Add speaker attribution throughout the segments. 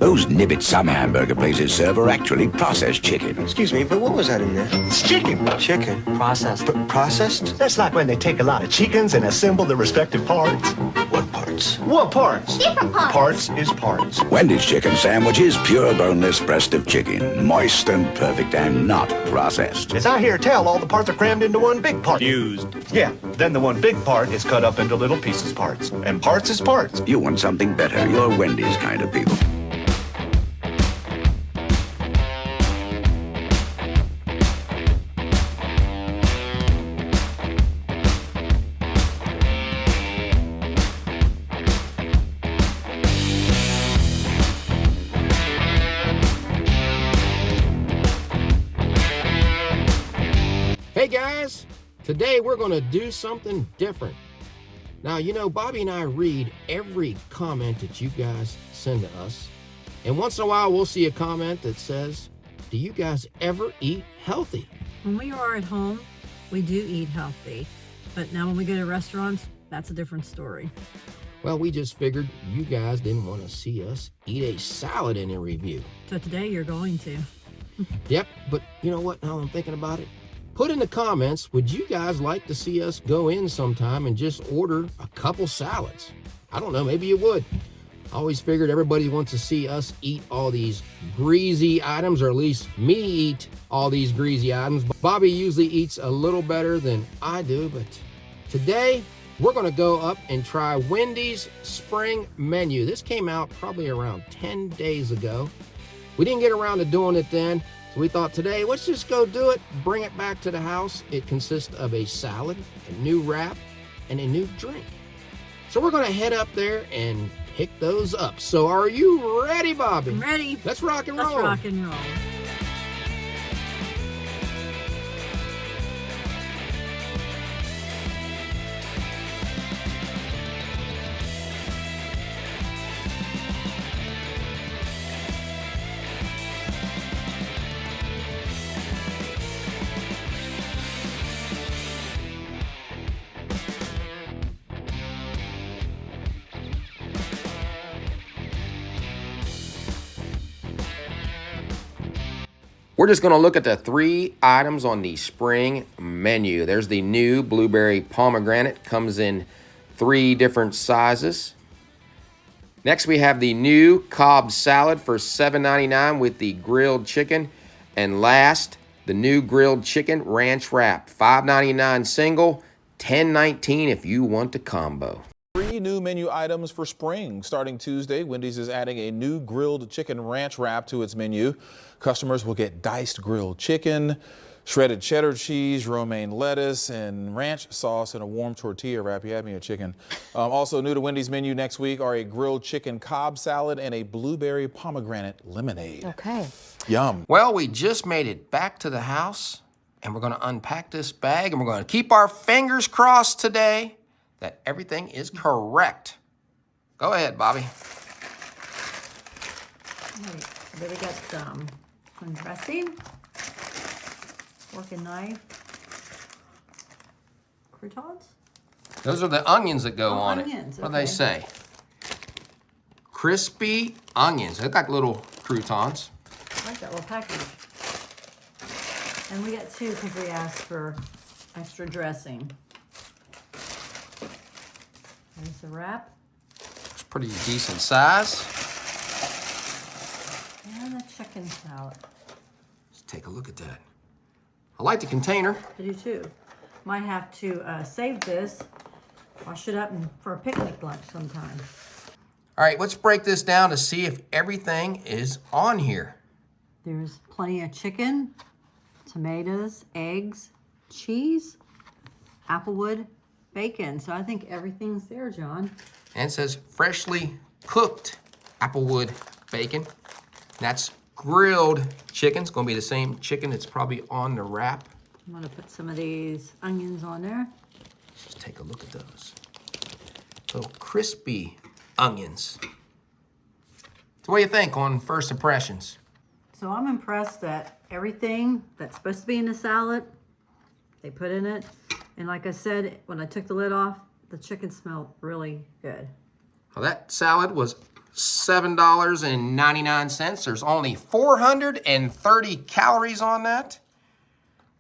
Speaker 1: Those nibbits some hamburger places serve are actually processed chicken.
Speaker 2: Excuse me, but what was that in there?
Speaker 3: It's chicken.
Speaker 2: Chicken.
Speaker 3: Processed.
Speaker 2: Processed?
Speaker 3: That's like when they take a lot of chickens and assemble the respective parts.
Speaker 2: What parts?
Speaker 3: What parts?
Speaker 4: Different parts.
Speaker 3: Parts is parts.
Speaker 1: Wendy's chicken sandwich is pure boneless breast of chicken, moist and perfect and not processed.
Speaker 3: As I hear tell, all the parts are crammed into one big part. Fused. Yeah, then the one big part is cut up into little pieces parts. And parts is parts.
Speaker 1: You want something better. You're Wendy's kind of people.
Speaker 5: Hey guys, today we're going to do something different. Now, you know, Bobby and I read every comment that you guys send to us. And once in a while, we'll see a comment that says, do you guys ever eat healthy?
Speaker 6: When we are at home, we do eat healthy. But now when we go to restaurants, that's a different story.
Speaker 5: Well, we just figured you guys didn't want to see us eat a salad in a review.
Speaker 6: So today you're going to.
Speaker 5: Yep, but you know what, now I'm thinking about it? Put in the comments, would you guys like to see us go in sometime and just order a couple salads? I don't know, maybe you would. I always figured everybody wants to see us eat all these greasy items, or at least me eat all these greasy items. Bobby usually eats a little better than I do, but today we're gonna go up and try Wendy's spring menu. This came out probably around 10 days ago. We didn't get around to doing it then. So we thought today, let's just go do it, bring it back to the house. It consists of a salad, a new wrap, and a new drink. So we're gonna head up there and pick those up. So are you ready, Bobby?
Speaker 6: I'm ready.
Speaker 5: Let's rock and roll.
Speaker 6: Let's rock and roll.
Speaker 5: We're just gonna look at the 3 items on the spring menu. There's the new blueberry pomegranate, comes in 3 different sizes. Next we have the new Cobb salad for $7.99 with the grilled chicken. And last, the new grilled chicken ranch wrap, $5.99 single, $10.19 if you want the combo.
Speaker 7: 3 new menu items for spring. Starting Tuesday, Wendy's is adding a new grilled chicken ranch wrap to its menu. Customers will get diced grilled chicken, shredded cheddar cheese, romaine lettuce, and ranch sauce in a warm tortilla wrap. You had me a chicken. Also new to Wendy's menu next week are a grilled chicken Cobb salad and a blueberry pomegranate lemonade.
Speaker 4: Okay.
Speaker 7: Yum.
Speaker 5: Well, we just made it back to the house, and we're gonna unpack this bag, and we're gonna keep our fingers crossed today that everything is correct. Go ahead, Bobby.
Speaker 6: Right. Then we got some dressing, fork and knife, croutons.
Speaker 5: Those are the onions that go on
Speaker 6: onions,
Speaker 5: it. What do they
Speaker 6: okay.
Speaker 5: say? Crispy onions. They look like little croutons.
Speaker 6: I like that little package. And we got 2 because we asked for extra dressing. There's the wrap.
Speaker 5: It's pretty decent size.
Speaker 6: And the chicken salad.
Speaker 5: Let's take a look at that. I like the container.
Speaker 6: I do too. Might have to save this, wash it up for a picnic lunch sometime.
Speaker 5: All right, let's break this down to see if everything is on here.
Speaker 6: There's plenty of chicken, tomatoes, eggs, cheese, applewood, bacon. So I think everything's there, John.
Speaker 5: And it says freshly cooked applewood bacon. That's grilled chicken. It's gonna be the same chicken that's probably on the wrap.
Speaker 6: I'm gonna put some of these onions on there.
Speaker 5: Let's just take a look at those. Little crispy onions. So what do you think on first impressions?
Speaker 6: So I'm impressed that everything that's supposed to be in the salad, they put in it. And like I said, when I took the lid off, the chicken smelled really good.
Speaker 5: Well, that salad was $7.99. There's only 430 calories on that.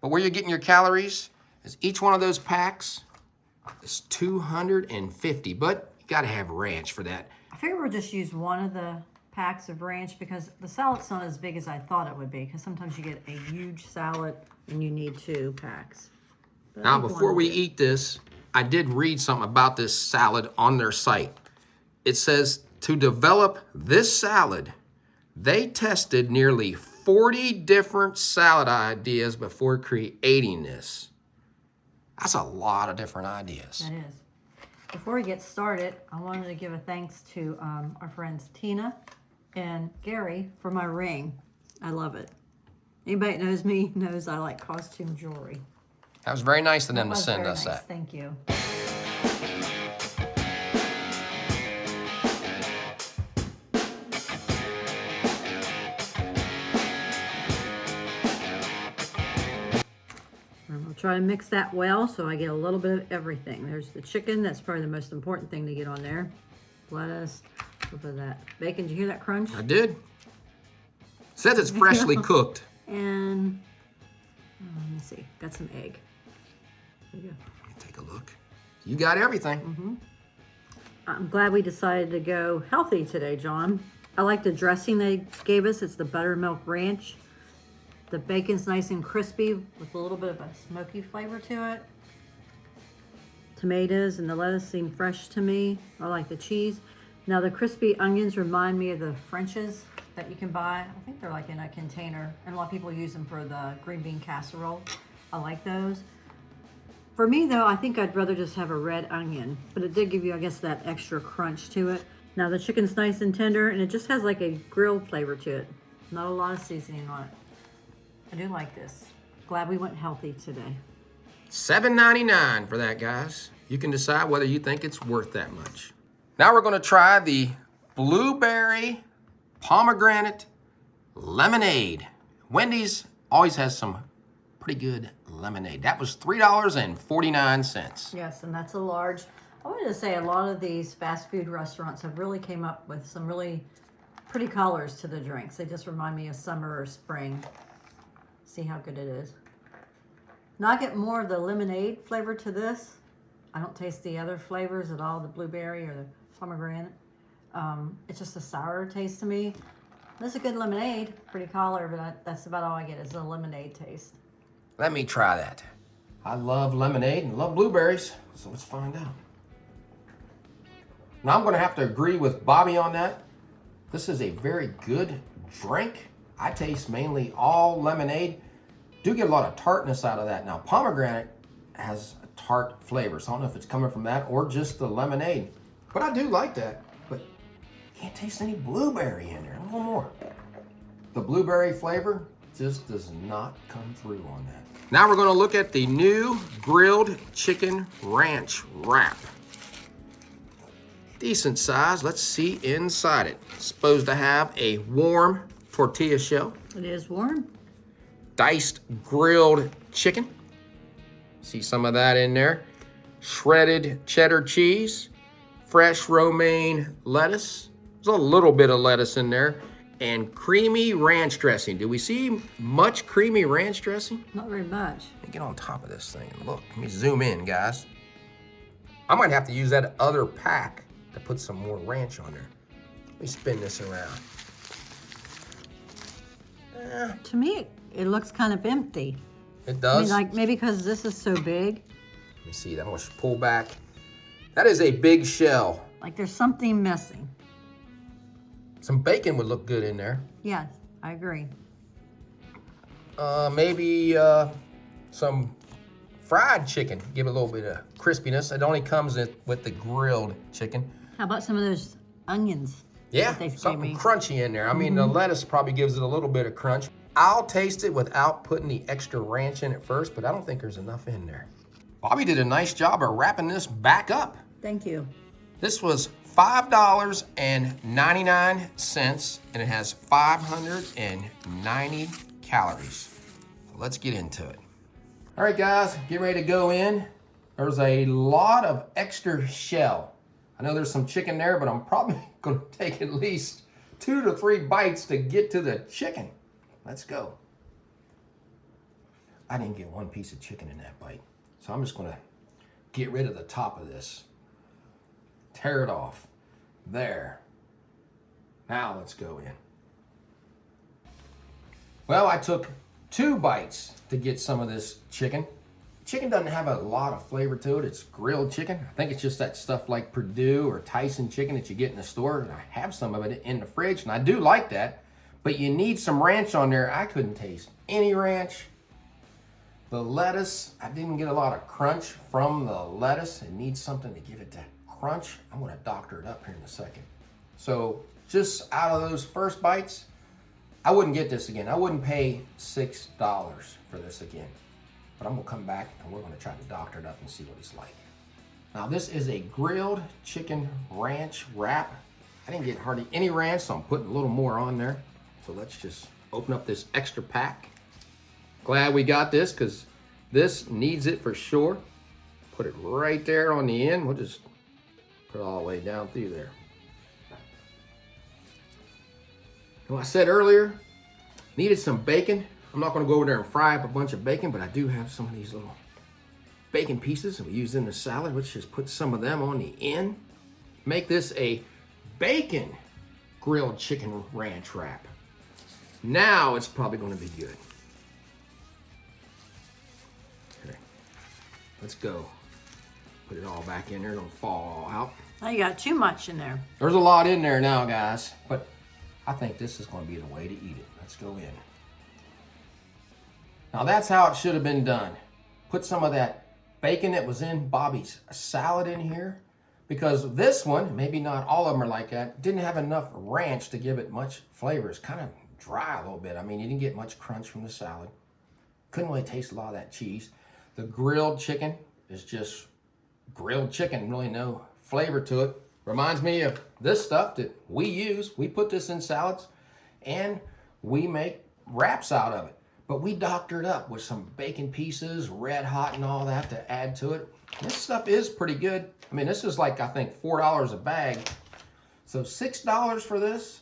Speaker 5: But where you're getting your calories is each one of those packs is 250. But you gotta have ranch for that.
Speaker 6: I figured we'll just use one of the packs of ranch because the salad's not as big as I thought it would be, because sometimes you get a huge salad and you need 2 packs. But I
Speaker 5: Now,
Speaker 6: think
Speaker 5: before
Speaker 6: one
Speaker 5: we
Speaker 6: will do.
Speaker 5: eat this, I did read something about this salad on their site. It says to develop this salad, they tested nearly 40 different salad ideas before creating this. That's a lot of different ideas.
Speaker 6: That is. Before we get started, I wanted to give a thanks to our friends Tina and Gary for my ring. I love it. Anybody that knows me knows I like costume jewelry.
Speaker 5: That was very nice of them to
Speaker 6: That was
Speaker 5: send
Speaker 6: very
Speaker 5: us
Speaker 6: nice.
Speaker 5: that.
Speaker 6: Thank you. I'm gonna try to mix that well so I get a little bit of everything. There's the chicken. That's probably the most important thing to get on there. Lettuce, a little bit of that bacon. Did you hear that crunch?
Speaker 5: I did. Says it's freshly cooked.
Speaker 6: And let me see, got some egg. There you go.
Speaker 5: Let me take a look. You got everything.
Speaker 6: I'm glad we decided to go healthy today, John. I like the dressing they gave us. It's the buttermilk ranch. The bacon's nice and crispy with a little bit of a smoky flavor to it. Tomatoes and the lettuce seem fresh to me. I like the cheese. Now the crispy onions remind me of the French's that you can buy. I think they're like in a container, and a lot of people use them for the green bean casserole. I like those. For me though, I think I'd rather just have a red onion, but it did give you, I guess, that extra crunch to it. Now the chicken's nice and tender, and it just has like a grilled flavor to it. Not a lot of seasoning on it. I do like this. Glad we went healthy today.
Speaker 5: $7.99 for that, guys. You can decide whether you think it's worth that much. Now we're gonna try the blueberry pomegranate lemonade. Wendy's always has some pretty good lemonade. That was $3.49.
Speaker 6: Yes, and that's a large. I wanted to say a lot of these fast food restaurants have really came up with some really pretty colors to the drinks. They just remind me of summer or spring. See how good it is. Now I get more of the lemonade flavor to this. I don't taste the other flavors at all, the blueberry or the pomegranate. It's just a sour taste to me. This is a good lemonade, pretty color, but that's about all I get is a lemonade taste.
Speaker 5: Let me try that. I love lemonade and love blueberries, so let's find out. Now I'm gonna have to agree with Bobby on that. This is a very good drink. I taste mainly all lemonade. Do get a lot of tartness out of that. Now pomegranate has a tart flavor, so I don't know if it's coming from that or just the lemonade. But I do like that, but can't taste any blueberry in there. A little more. The blueberry flavor just does not come through on that. Now we're gonna look at the new grilled chicken ranch wrap. Decent size. Let's see inside it. It's supposed to have a warm tortilla shell,
Speaker 6: It is warm.
Speaker 5: diced grilled chicken. See some of that in there. Shredded cheddar cheese, fresh romaine lettuce. There's a little bit of lettuce in there. And creamy ranch dressing. Do we see much creamy ranch dressing?
Speaker 6: Not very much.
Speaker 5: Let me get on top of this thing and look. Let me zoom in, guys. I might have to use that other pack to put some more ranch on there. Let me spin this around.
Speaker 6: To me, it looks kind of empty.
Speaker 5: It
Speaker 6: I
Speaker 5: does.
Speaker 6: mean, like maybe because this is so big.
Speaker 5: Let me see that. I'm gonna pull back. That is a big shell.
Speaker 6: Like there's something missing.
Speaker 5: Some bacon would look good in there.
Speaker 6: Yes, I agree.
Speaker 5: Maybe some fried chicken. Give it a little bit of crispiness. It only comes with the grilled chicken.
Speaker 6: How about some of those onions?
Speaker 5: Yeah,
Speaker 6: that they gave
Speaker 5: something
Speaker 6: me?
Speaker 5: crunchy in there. I mean, the lettuce probably gives it a little bit of crunch. I'll taste it without putting the extra ranch in it first, but I don't think there's enough in there. Bobby did a nice job of wrapping this back up.
Speaker 6: Thank you.
Speaker 5: This was $5.99, and it has 590 calories. So let's get into it. All right, guys, get ready to go in. There's a lot of extra shell. I know there's some chicken there, but I'm probably going to take at least 2 to 3 bites to get to the chicken. Let's go. I didn't get one piece of chicken in that bite, so I'm just going to get rid of the top of this. Tear it off. There. Now let's go in. Well, I took 2 bites to get some of this chicken. Chicken doesn't have a lot of flavor to it. It's grilled chicken. I think it's just that stuff like Purdue or Tyson chicken that you get in the store. And I have some of it in the fridge, and I do like that. But you need some ranch on there. I couldn't taste any ranch. The lettuce, I didn't get a lot of crunch from the lettuce. It needs something to give it that crunch. I'm going to doctor it up here in a second. So just out of those first bites, I wouldn't get this again. I wouldn't pay $6 for this again. But I'm going to come back and we're going to try to doctor it up and see what it's like. Now this is a grilled chicken ranch wrap. I didn't get hardly any ranch, so I'm putting a little more on there. So let's just open up this extra pack. Glad we got this because this needs it for sure. Put it right there on the end. We'll just put it all the way down through there. Well, I said earlier, needed some bacon. I'm not going to go over there and fry up a bunch of bacon, but I do have some of these little bacon pieces that we use in the salad. Let's just put some of them on the end. Make this a bacon grilled chicken ranch wrap. Now it's probably going to be good. Okay, let's go. Put it all back in there. Don't fall all out.
Speaker 6: Oh, you got too much in there.
Speaker 5: There's a lot in there now, guys, but I think this is going to be the way to eat it. Let's go in. Now that's how it should have been done. Put some of that bacon that was in Bobby's salad in here, because this one, maybe not all of them are like that, didn't have enough ranch to give it much flavor. It's kind of dry a little bit. I mean, you didn't get much crunch from the salad. Couldn't really taste a lot of that cheese. The grilled chicken is just grilled chicken, really no flavor to it. Reminds me of this stuff that we use. We put this in salads and we make wraps out of it. But we doctored up with some bacon pieces, red hot and all that to add to it. This stuff is pretty good. I mean, this is like, I think, $4 a bag. So $6 for this,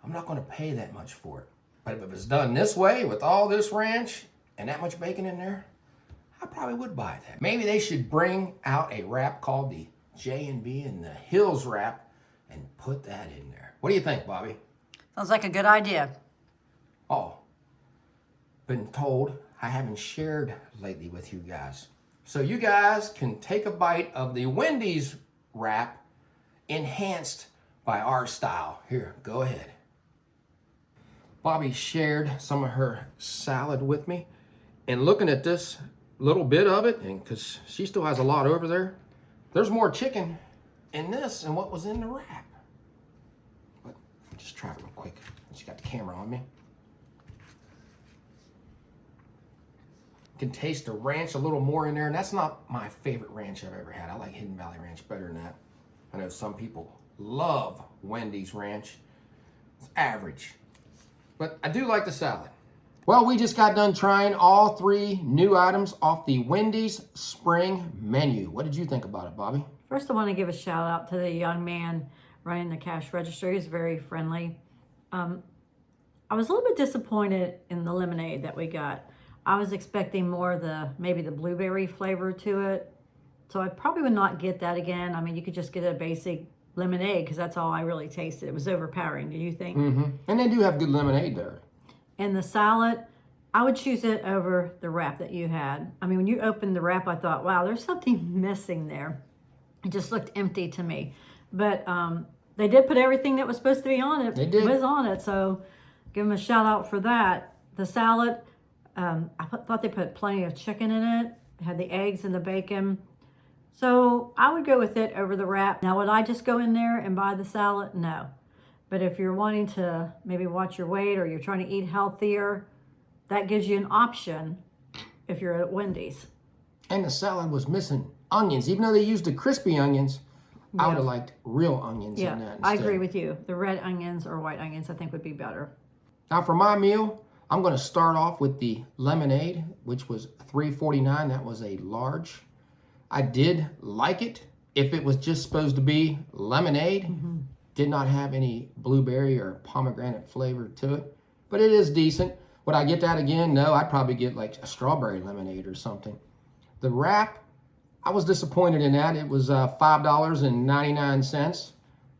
Speaker 5: I'm not going to pay that much for it. But if it was done this way with all this ranch and that much bacon in there, I probably would buy that. Maybe they should bring out a wrap called the J&B and the Hills wrap and put that in there. What do you think, Bobby?
Speaker 6: Sounds like a good idea.
Speaker 5: Oh, been told I haven't shared lately with you guys. So you guys can take a bite of the Wendy's wrap enhanced by our style. Here, go ahead. Bobby shared some of her salad with me, and looking at this little bit of it, and because she still has a lot over there, there's more chicken in this than what was in the wrap. But I'll just try it real quick. She got the camera on me. Can taste the ranch a little more in there, and that's not my favorite ranch I've ever had. I like Hidden Valley Ranch better than that. I know some people love Wendy's ranch. It's average, but I do like the salad. Well, we just got done trying all 3 new items off the Wendy's spring menu. What did you think about it, Bobby?
Speaker 6: First, I want to give a shout out to the young man running the cash register. He's very friendly. I was a little bit disappointed in the lemonade that we got. I was expecting more of maybe the blueberry flavor to it. So I probably would not get that again. I mean, you could just get a basic lemonade because that's all I really tasted. It was overpowering, do you think?
Speaker 5: Mm-hmm. And they do have good lemonade there.
Speaker 6: And the salad, I would choose it over the wrap that you had. I mean, when you opened the wrap, I thought, wow, there's something missing there. It just looked empty to me. But they did put everything that was supposed to be on it.
Speaker 5: They did.
Speaker 6: It was on it, so give them a shout out for that. The salad, thought they put plenty of chicken in it. It had the eggs and the bacon. So I would go with it over the wrap. Now, would I just go in there and buy the salad? No. But if you're wanting to maybe watch your weight or you're trying to eat healthier, that gives you an option if you're at Wendy's.
Speaker 5: And the salad was missing onions. Even though they used the crispy onions, I would have liked real onions in that instead.
Speaker 6: I agree with you. The red onions or white onions I think would be better.
Speaker 5: Now for my meal, I'm going to start off with the lemonade, which was $3.49. That was a large. I did like it. if it was just supposed to be lemonade, did not have any blueberry or pomegranate flavor to it, but it is decent. Would I get that again? No, I'd probably get like a strawberry lemonade or something. The wrap, I was disappointed in that. It was $5.99.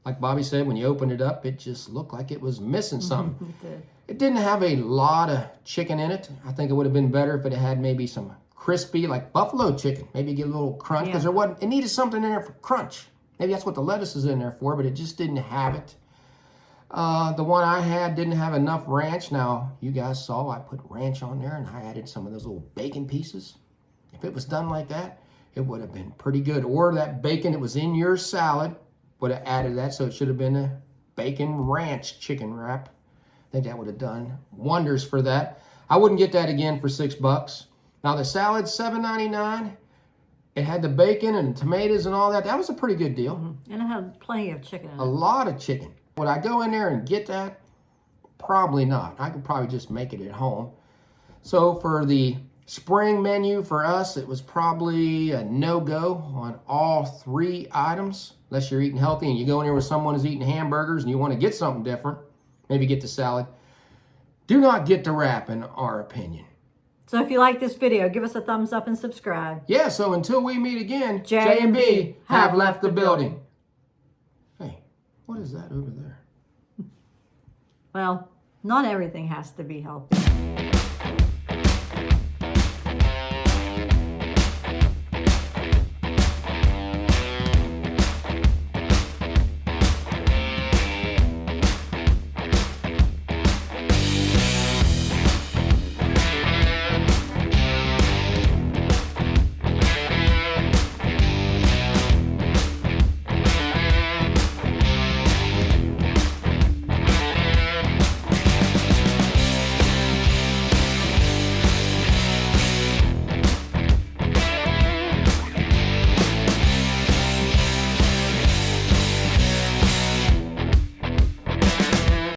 Speaker 5: Like Bobby said, when you opened it up, it just looked like it was missing something. It didn't have a lot of chicken in it. I think it would have been better if it had maybe some crispy, like buffalo chicken. Maybe get a little crunch, because it needed something in there for crunch. Maybe that's what the lettuce is in there for, but it just didn't have it. The one I had didn't have enough ranch. Now, you guys saw I put ranch on there, and I added some of those little bacon pieces. If it was done like that, it would have been pretty good. Or that bacon that was in your salad would have added that, so it should have been a bacon ranch chicken wrap. I think that would have done wonders for that. I wouldn't get that again for $6. Now the salad, $7.99. It had the bacon and tomatoes and all that. That was a pretty good deal.
Speaker 6: And it had plenty of chicken in it.
Speaker 5: A lot of chicken. Would I go in there and get that? Probably not. I could probably just make it at home. So for the spring menu for us, it was probably a no-go on all 3 items, unless you're eating healthy and you go in there with someone who's eating hamburgers and you want to get something different. Maybe get the salad. Do not get the wrap, in our opinion.
Speaker 6: So if you like this video, give us a thumbs up and subscribe.
Speaker 5: Yeah, so until we meet again,
Speaker 6: J and B
Speaker 5: have left the building. Hey, what is that over there?
Speaker 6: Well, not everything has to be healthy.